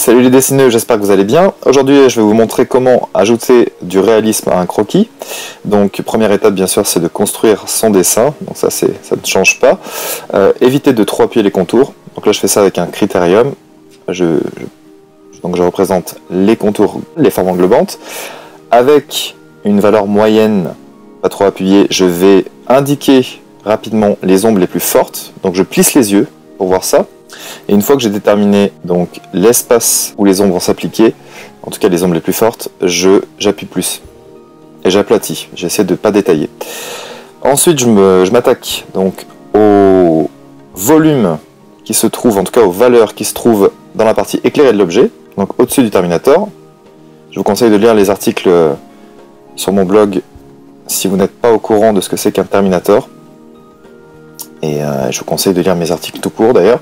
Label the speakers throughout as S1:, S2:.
S1: Salut les dessineux, j'espère que vous allez bien. Aujourd'hui, je vais vous montrer comment ajouter du réalisme à un croquis. Donc, première étape, bien sûr, c'est de construire son dessin. Donc ça ne change pas. Évitez de trop appuyer les contours. Donc là, je fais ça avec un critérium. Donc je représente les contours, les formes englobantes. Avec une valeur moyenne, pas trop appuyée, je vais indiquer rapidement les ombres les plus fortes. Donc je plisse les yeux pour voir ça. Et une fois que j'ai déterminé donc l'espace où les ombres vont s'appliquer, en tout cas les ombres les plus fortes, j'appuie plus et j'aplatis. J'essaie de ne pas détailler. Ensuite, je m'attaque donc au volume qui se trouve, en tout cas aux valeurs qui se trouvent dans la partie éclairée de l'objet, donc au-dessus du Terminator. Je vous conseille de lire les articles sur mon blog si vous n'êtes pas au courant de ce que c'est qu'un Terminator. Et je vous conseille de lire mes articles tout court d'ailleurs.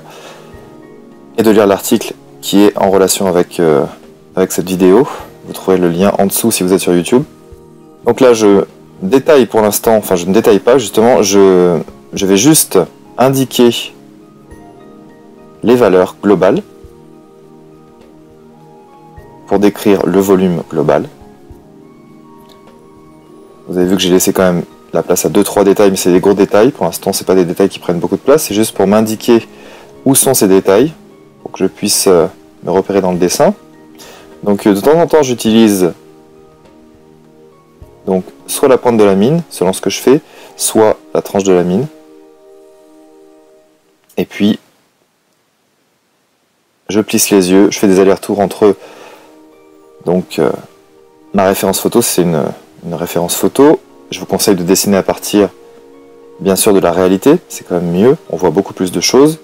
S1: Et de lire l'article qui est en relation avec cette vidéo. Vous trouverez le lien en dessous si vous êtes sur YouTube. Donc là, je détaille pour l'instant, enfin je ne détaille pas justement, je vais juste indiquer les valeurs globales pour décrire le volume global. Vous avez vu que j'ai laissé quand même la place à 2-3 détails, mais c'est des gros détails. Pour l'instant, c'est pas des détails qui prennent beaucoup de place, c'est juste pour m'indiquer où sont ces détails, pour que je puisse me repérer dans le dessin. Donc de temps en temps, j'utilise donc soit la pointe de la mine, selon ce que je fais, soit la tranche de la mine. Et puis, je plisse les yeux, je fais des allers-retours entre donc ma référence photo, c'est une référence photo. Je vous conseille de dessiner à partir, bien sûr, de la réalité, c'est quand même mieux, on voit beaucoup plus de choses.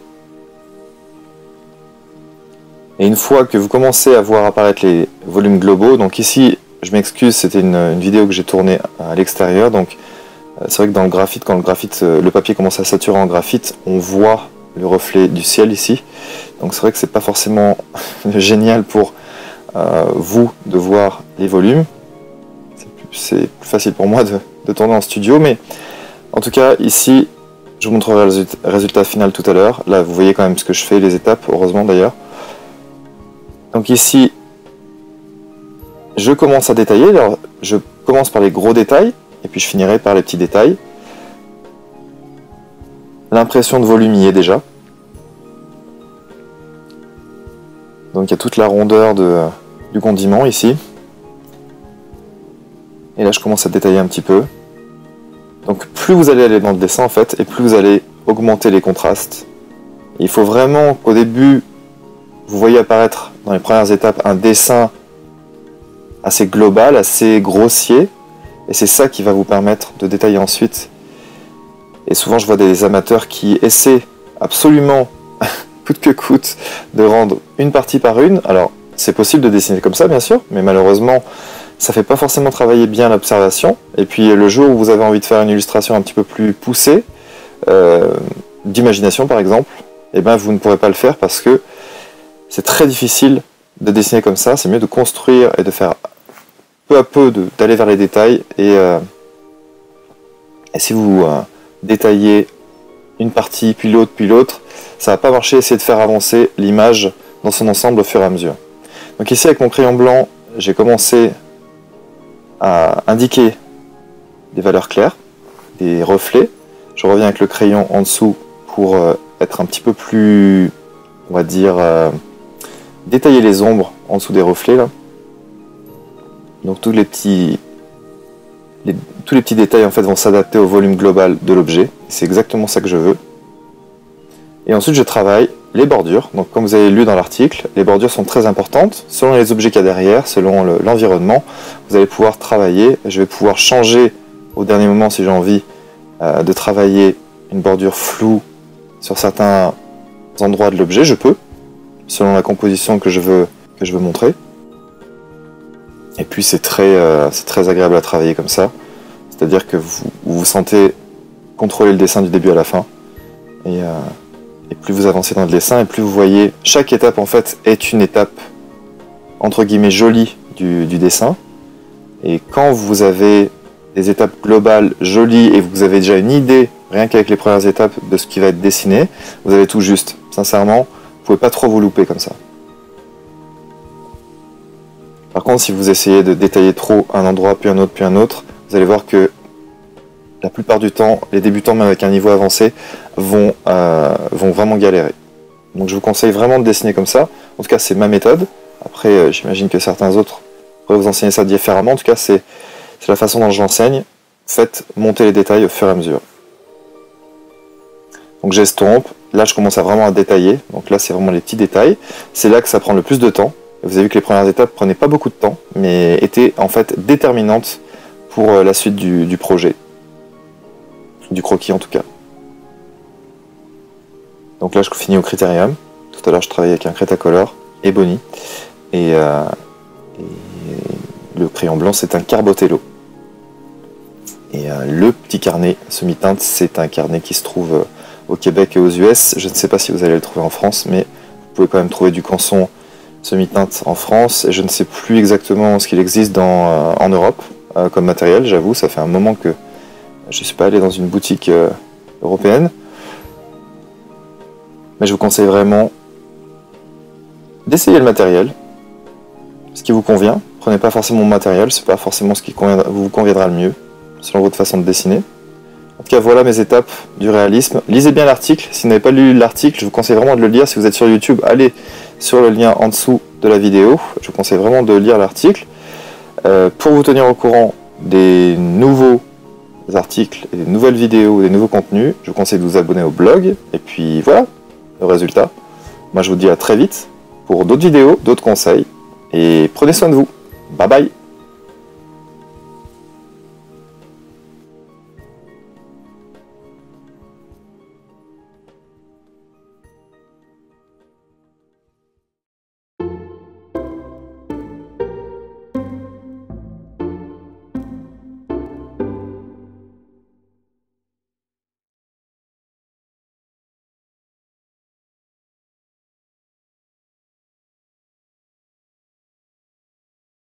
S1: Et une fois que vous commencez à voir apparaître les volumes globaux, donc ici, je m'excuse, c'était une vidéo que j'ai tournée à l'extérieur, donc c'est vrai que dans le graphite, quand le papier commence à saturer en graphite, on voit le reflet du ciel ici. Donc c'est vrai que c'est pas forcément génial pour vous de voir les volumes. C'est plus facile pour moi de tourner en studio, mais en tout cas ici, je vous montrerai le résultat final tout à l'heure. Là, vous voyez quand même ce que je fais, les étapes, heureusement d'ailleurs. Donc ici, je commence à détailler. Alors, je commence par les gros détails, et puis je finirai par les petits détails. L'impression de volume y est déjà. Donc il y a toute la rondeur du condiment ici. Et là, je commence à détailler un petit peu. Donc plus vous allez aller dans le dessin, en fait, et plus vous allez augmenter les contrastes. Et il faut vraiment qu'au début, vous voyez apparaître dans les premières étapes un dessin assez global, assez grossier. Et c'est ça qui va vous permettre de détailler ensuite. Et souvent, je vois des amateurs qui essaient absolument, coûte que coûte, de rendre une partie par une. Alors, c'est possible de dessiner comme ça, bien sûr, mais malheureusement, ça fait pas forcément travailler bien l'observation. Et puis le jour où vous avez envie de faire une illustration un petit peu plus poussée, d'imagination par exemple, eh ben vous ne pourrez pas le faire parce que c'est très difficile de dessiner comme ça. C'est mieux de construire et de faire peu à peu, d'aller vers les détails. Et si vous détaillez une partie, puis l'autre, ça va pas marcher. Essayez de faire avancer l'image dans son ensemble au fur et à mesure. Donc ici avec mon crayon blanc, j'ai commencé à indiquer des valeurs claires, des reflets. Je reviens avec le crayon en dessous pour être un petit peu plus, on va dire, détailler les ombres en dessous des reflets là. Donc tous les petits détails en fait vont s'adapter au volume global de l'objet. C'est exactement ça que je veux. Et ensuite je travaille les bordures. Donc comme vous avez lu dans l'article, les bordures sont très importantes. Selon les objets qu'il y a derrière, selon l'environnement, vous allez pouvoir travailler. Je vais pouvoir changer au dernier moment si j'ai envie de travailler une bordure floue sur certains endroits de l'objet. Je peux, selon la composition que je veux montrer. Et puis c'est très agréable à travailler comme ça. C'est-à-dire que vous vous sentez contrôler le dessin du début à la fin. Et plus vous avancez dans le dessin, et plus vous voyez, chaque étape en fait est une étape entre guillemets jolie du dessin. Et quand vous avez des étapes globales jolies et vous avez déjà une idée, rien qu'avec les premières étapes, de ce qui va être dessiné, vous avez tout juste. Sincèrement, vous pouvez pas trop vous louper comme ça. Par contre, si vous essayez de détailler trop un endroit, puis un autre, vous allez voir que la plupart du temps, les débutants, même avec un niveau avancé, vont vraiment galérer. Donc je vous conseille vraiment de dessiner comme ça. En tout cas, c'est ma méthode. Après, j'imagine que certains autres pourraient vous enseigner ça différemment. En tout cas, c'est la façon dont je l'enseigne. Faites monter les détails au fur et à mesure. Donc j'estompe. Là, je commence à vraiment détailler. Donc là, c'est vraiment les petits détails. C'est là que ça prend le plus de temps. Vous avez vu que les premières étapes prenaient pas beaucoup de temps, mais étaient en fait déterminantes pour la suite du projet. Du croquis en tout cas. Donc là je finis au Critérium. Tout à l'heure je travaillais avec un Cretacolor et Bonnie. Et le crayon blanc c'est un Carbotello. Et le petit carnet semi-teinte c'est un carnet qui se trouve au Québec et aux US. Je ne sais pas si vous allez le trouver en France, mais vous pouvez quand même trouver du Canson semi-teinte en France. Et je ne sais plus exactement ce qu'il existe en Europe comme matériel, j'avoue, ça fait un moment que je ne suis pas allé dans une boutique européenne. Mais je vous conseille vraiment d'essayer le matériel, ce qui vous convient. Prenez pas forcément mon matériel, c'est pas forcément ce qui vous conviendra le mieux, selon votre façon de dessiner. En tout cas, voilà mes étapes du réalisme. Lisez bien l'article. Si vous n'avez pas lu l'article, je vous conseille vraiment de le lire. Si vous êtes sur YouTube, allez sur le lien en dessous de la vidéo. Je vous conseille vraiment de lire l'article. Pour vous tenir au courant des nouveaux articles, et des nouvelles vidéos, des nouveaux contenus, je vous conseille de vous abonner au blog. Et puis voilà, le résultat. Moi, je vous dis à très vite pour d'autres vidéos, d'autres conseils. Et prenez soin de vous. Bye bye.